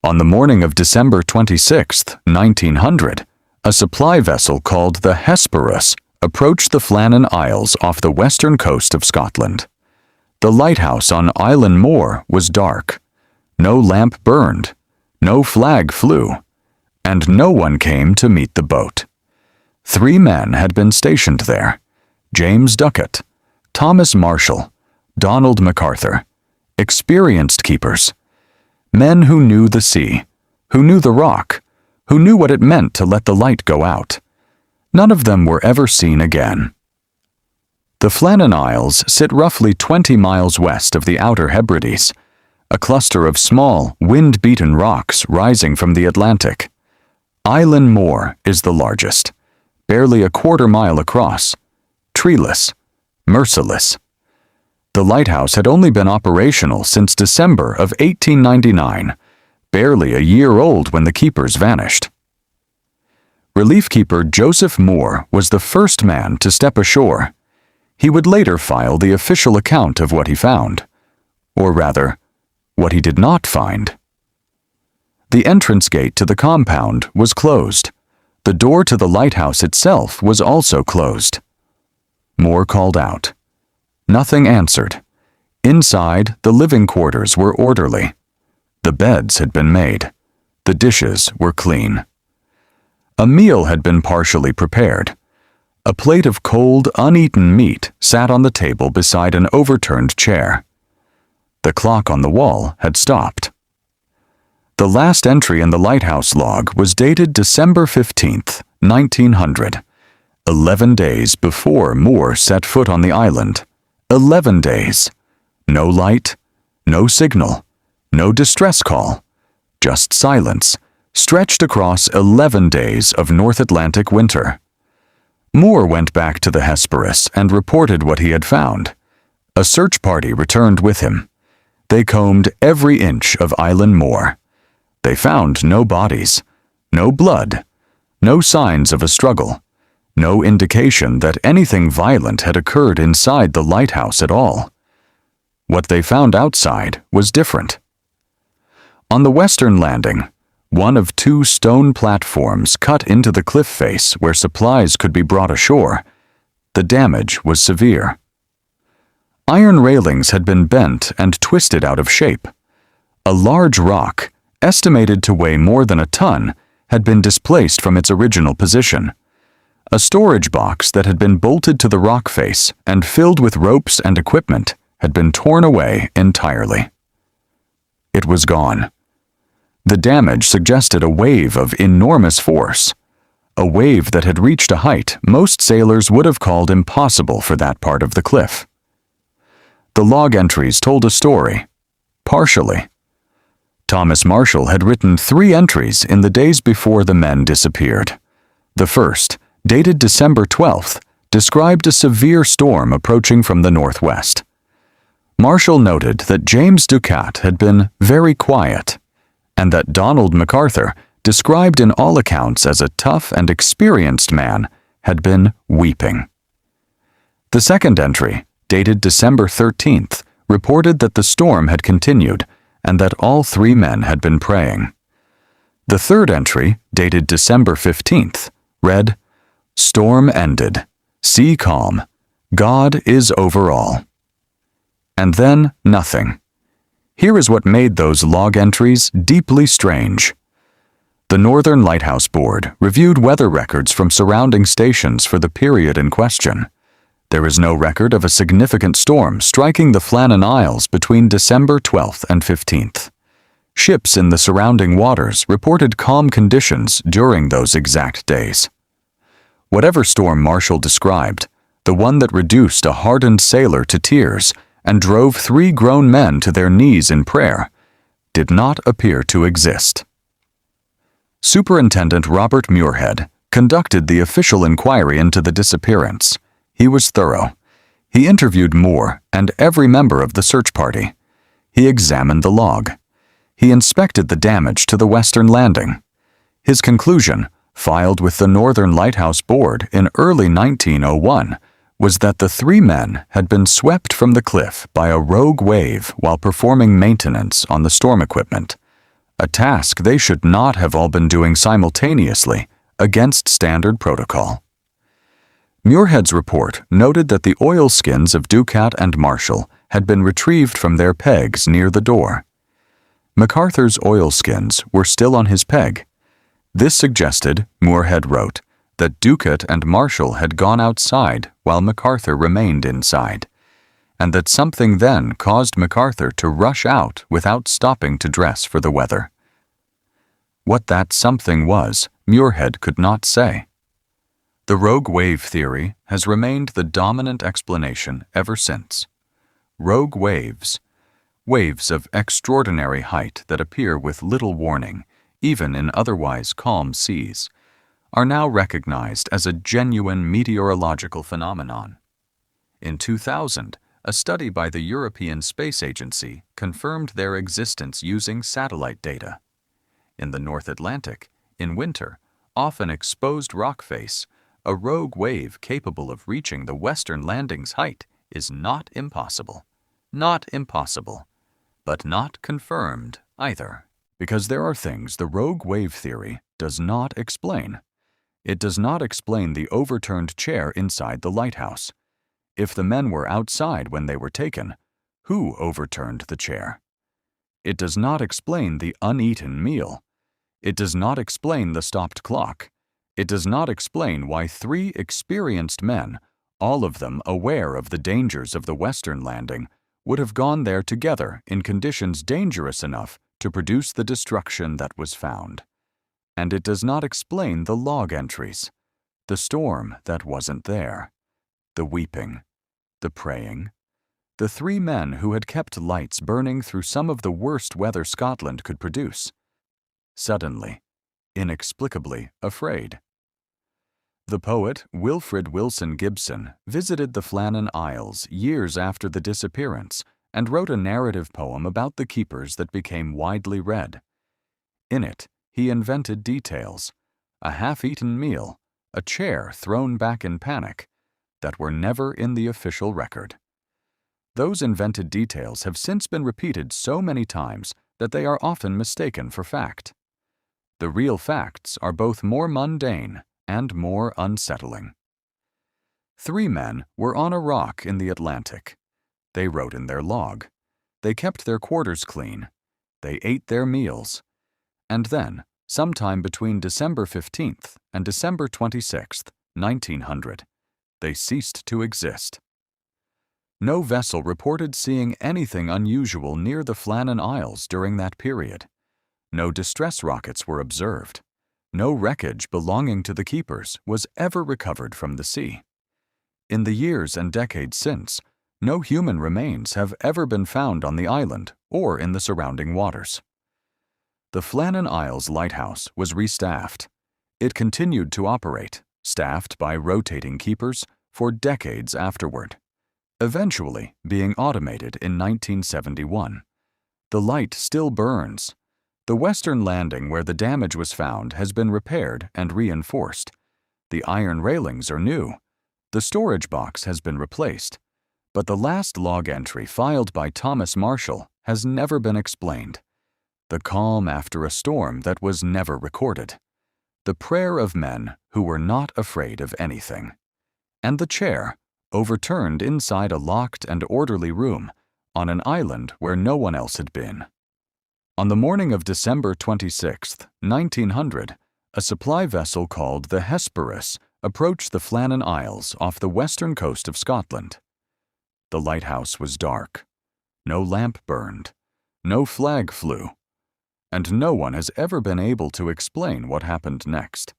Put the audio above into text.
On the morning of December 26, 1900, a supply vessel called the Hesperus approached the Flannan Isles off the western coast of Scotland. The lighthouse on Island Moor was dark. No lamp burned, no flag flew, and no one came to meet the boat. 3 men had been stationed there: James Ducat, Thomas Marshall, Donald MacArthur, experienced keepers, men who knew the sea, who knew the rock, who knew what it meant to let the light go out. None of them were ever seen again. The Flannan Isles sit roughly 20 miles west of the Outer Hebrides, a cluster of small, wind-beaten rocks rising from the Atlantic. Island Moor is the largest, barely a quarter-mile across, treeless, merciless. The lighthouse had only been operational since December of 1899, barely a year old when the keepers vanished. Relief keeper Joseph Moore was the first man to step ashore. He would later file the official account of what he found, or rather, what he did not find. The entrance gate to the compound was closed. The door to the lighthouse itself was also closed. Moore called out. Nothing answered. Inside, the living quarters were orderly. The beds had been made. The dishes were clean. A meal had been partially prepared. A plate of cold, uneaten meat sat on the table beside an overturned chair. The clock on the wall had stopped. The last entry in the lighthouse log was dated December 15th, 1900, 11 days before Moore set foot on the island. 11 days. No light, no signal, no distress call, just silence, stretched across 11 days of North Atlantic winter. Moore went back to the Hesperus and reported what he had found. A search party returned with him. They combed every inch of Island Moor. They found no bodies, no blood, no signs of a struggle, no indication that anything violent had occurred inside the lighthouse at all. What they found outside was different. On the western landing, one of 2 stone platforms cut into the cliff face where supplies could be brought ashore, the damage was severe. Iron railings had been bent and twisted out of shape. A large rock, estimated to weigh more than a ton, had been displaced from its original position. A storage box that had been bolted to the rock face and filled with ropes and equipment had been torn away entirely. It was gone. The damage suggested a wave of enormous force, a wave that had reached a height most sailors would have called impossible for that part of the cliff. The log entries told a story, partially. Thomas Marshall had written 3 entries in the days before the men disappeared. The first, dated December 12th, described a severe storm approaching from the northwest. Marshall noted that James Ducat had been very quiet, and that Donald MacArthur, described in all accounts as a tough and experienced man, had been weeping. The second entry, dated December 13th, reported that the storm had continued and that all 3 men had been praying. The third entry, dated December 15th, read, "Storm ended. Sea calm. God is over all." And then nothing. Here is what made those log entries deeply strange. The Northern Lighthouse Board reviewed weather records from surrounding stations for the period in question. There is no record of a significant storm striking the Flannan Isles between December 12th and 15th. Ships in the surrounding waters reported calm conditions during those exact days. Whatever storm Marshall described, the one that reduced a hardened sailor to tears and drove 3 grown men to their knees in prayer, did not appear to exist. Superintendent Robert Muirhead conducted the official inquiry into the disappearance. He was thorough. He interviewed Moore and every member of the search party. He examined the log. He inspected the damage to the western landing. His conclusion, filed with the Northern Lighthouse Board in early 1901, was that the 3 men had been swept from the cliff by a rogue wave while performing maintenance on the storm equipment, a task they should not have all been doing simultaneously, against standard protocol. Muirhead's report noted that the oilskins of Ducat and Marshall had been retrieved from their pegs near the door. MacArthur's oilskins were still on his peg. This suggested, Muirhead wrote, that Ducat and Marshall had gone outside while MacArthur remained inside, and that something then caused MacArthur to rush out without stopping to dress for the weather. What that something was, Muirhead could not say. The rogue wave theory has remained the dominant explanation ever since. Rogue waves, waves of extraordinary height that appear with little warning, even in otherwise calm seas, are now recognized as a genuine meteorological phenomenon. In 2000, a study by the European Space Agency confirmed their existence using satellite data. In the North Atlantic, in winter, off an exposed rock face, a rogue wave capable of reaching the western landing's height is not impossible. Not impossible, but not confirmed either. Because there are things the rogue wave theory does not explain. It does not explain the overturned chair inside the lighthouse. If the men were outside when they were taken, who overturned the chair? It does not explain the uneaten meal. It does not explain the stopped clock. It does not explain why 3 experienced men, all of them aware of the dangers of the western landing, would have gone there together in conditions dangerous enough to produce the destruction that was found. And it does not explain the log entries, the storm that wasn't there, the weeping, the praying, the 3 men who had kept lights burning through some of the worst weather Scotland could produce. Suddenly, inexplicably afraid. The poet Wilfrid Wilson Gibson visited the Flannan Isles years after the disappearance and wrote a narrative poem about the keepers that became widely read. In it, he invented details, a half-eaten meal, a chair thrown back in panic, that were never in the official record. Those invented details have since been repeated so many times that they are often mistaken for fact. The real facts are both more mundane and more unsettling. 3 men were on a rock in the Atlantic. They wrote in their log. They kept their quarters clean. They ate their meals. And then, sometime between December 15th and December 26th, 1900, they ceased to exist. No vessel reported seeing anything unusual near the Flannan Isles during that period. No distress rockets were observed. No wreckage belonging to the keepers was ever recovered from the sea. In the years and decades since, no human remains have ever been found on the island or in the surrounding waters. The Flannan Isles lighthouse was restaffed. It continued to operate, staffed by rotating keepers, for decades afterward, eventually being automated in 1971. The light still burns. The western landing where the damage was found has been repaired and reinforced. The iron railings are new. The storage box has been replaced. But the last log entry filed by Thomas Marshall has never been explained. The calm after a storm that was never recorded. The prayer of men who were not afraid of anything. And the chair, overturned inside a locked and orderly room, on an island where no one else had been. On the morning of December 26, 1900, a supply vessel called the Hesperus approached the Flannan Isles off the western coast of Scotland. The lighthouse was dark. No lamp burned. No flag flew. And no one has ever been able to explain what happened next.